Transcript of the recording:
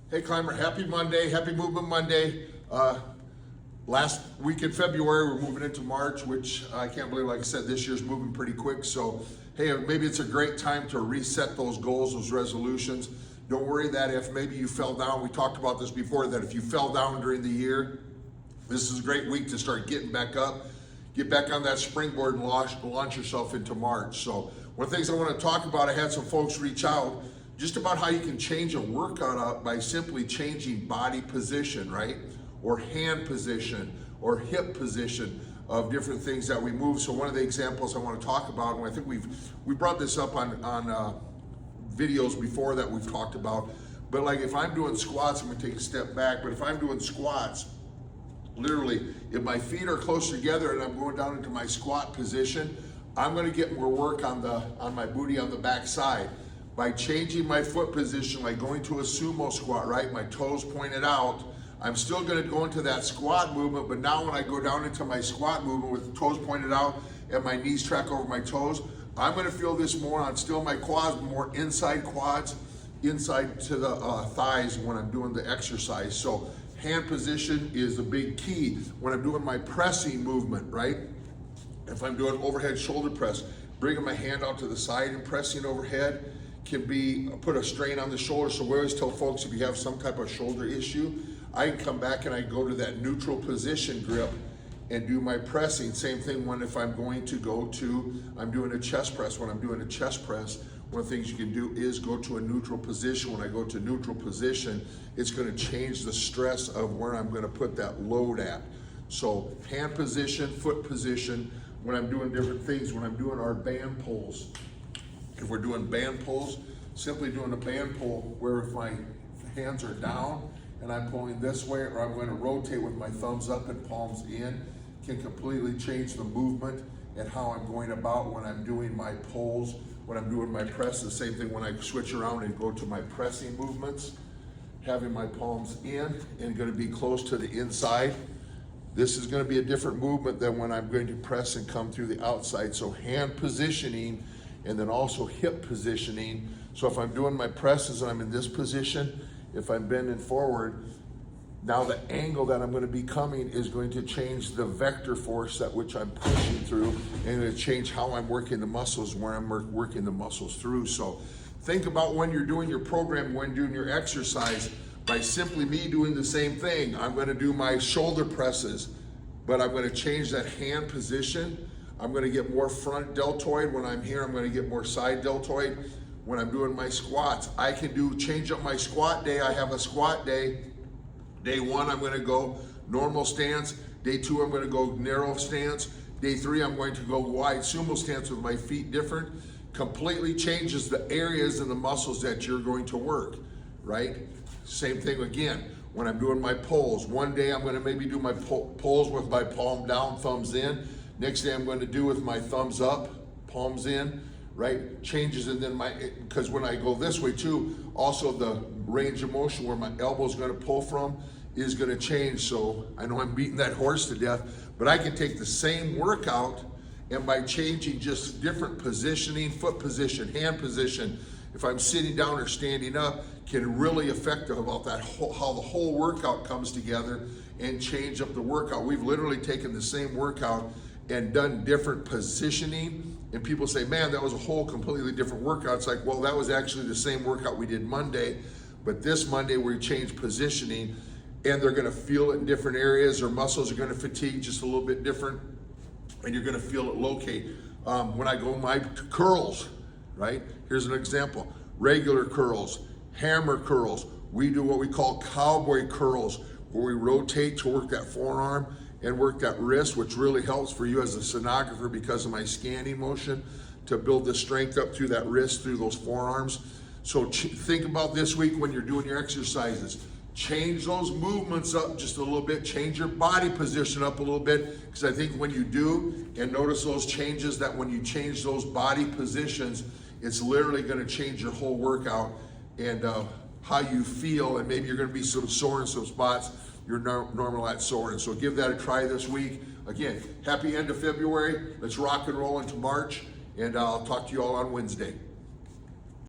Hey Climber, happy Monday, happy Movement Monday. Last week in February, we're moving into March, which I can't believe, like I said, this year's moving pretty quick. So, hey, maybe it's a great time to reset those goals, those resolutions. Don't worry that if maybe you fell down, we talked about this before, that if you fell down during the year, this is a great week to start getting back up, get back on that springboard and launch yourself into March. So one of the things I want to talk about, I had some folks reach out just about how you can change a workout up by simply changing body position, right? Or hand position or hip position of different things that we move. So one of the examples I want to talk about, and I think we brought this up on videos before that we've talked about, but like if I'm doing squats, I'm gonna take a step back, but if I'm doing squats, literally, if my feet are close together and I'm going down into my squat position, I'm gonna get more work on my booty on the back side. By changing my foot position, like going to a sumo squat, right? My toes pointed out, I'm still gonna go into that squat movement, but now when I go down into my squat movement with the toes pointed out and my knees track over my toes, I'm gonna feel this more on still my quads, more inside quads, inside to the thighs when I'm doing the exercise. So hand position is a big key when I'm doing my pressing movement, right? If I'm doing overhead shoulder press, bringing my hand out to the side and pressing overhead can be put a strain on the shoulder. So we always tell folks, if you have some type of shoulder issue, I can come back and I go to that neutral position grip and do my pressing. Same thing when if I'm going to go to, I'm doing a chest press. When I'm doing a chest press, one of the things you can do is go to a neutral position. When I go to neutral position, it's gonna change the stress of where I'm gonna put that load at. So hand position, foot position, when I'm doing different things, when I'm doing our band pulls. If we're doing band pulls, simply doing a band pull where if my hands are down and I'm pulling this way, or I'm going to rotate with my thumbs up and palms in, can completely change the movement and how I'm going about when I'm doing my pulls, when I'm doing my press. The same thing when I switch around and go to my pressing movements, having my palms in and going to be close to the inside. This is going to be a different movement than when I'm going to press and come through the outside. So hand positioning and then also hip positioning. So if I'm doing my presses and I'm in this position, if I'm bending forward, now the angle that I'm going to be coming is going to change the vector force at which I'm pushing through, and it'll change how I'm working the muscles, where I'm working the muscles through. So think about when you're doing your program, when doing your exercise, by simply me doing the same thing. I'm going to do my shoulder presses, but I'm going to change that hand position. I'm going to get more front deltoid. When I'm here, I'm going to get more side deltoid. When I'm doing my squats, I can change up my squat day. I have a squat day. Day one, I'm going to go normal stance. Day two, I'm going to go narrow stance. Day three, I'm going to go wide sumo stance with my feet different. Completely changes the areas and the muscles that you're going to work, right? Same thing again, when I'm doing my pulls. One day I'm going to maybe do my pulls with my palm down, thumbs in. Next day I'm going to do with my thumbs up, palms in, right? Changes, and then because when I go this way too, also the range of motion where my elbow is going to pull from is going to change. So I know I'm beating that horse to death, but I can take the same workout and by changing just different positioning, foot position, hand position, if I'm sitting down or standing up, can really affect about that how the whole workout comes together and change up the workout. We've literally taken the same workout and done different positioning, and people say, man, that was a whole completely different workout. It's like, well, that was actually the same workout we did Monday, but this Monday we changed positioning, and they're gonna feel it in different areas. Their muscles are gonna fatigue just a little bit different, and you're gonna feel it locate. When I go my curls, right? Here's an example, regular curls, hammer curls. We do what we call cowboy curls, where we rotate to work that forearm and work that wrist, which really helps for you as a sonographer because of my scanning motion to build the strength up through that wrist, through those forearms. So think about this week when you're doing your exercises. Change those movements up just a little bit, change your body position up a little bit, because I think when you do, and notice those changes, that when you change those body positions, it's literally gonna change your whole workout and how you feel, and maybe you're gonna be sort of sore in some spots you're normal at sore. And so give that a try this week. Again, happy end of February. Let's rock and roll into March, and I'll talk to you all on Wednesday.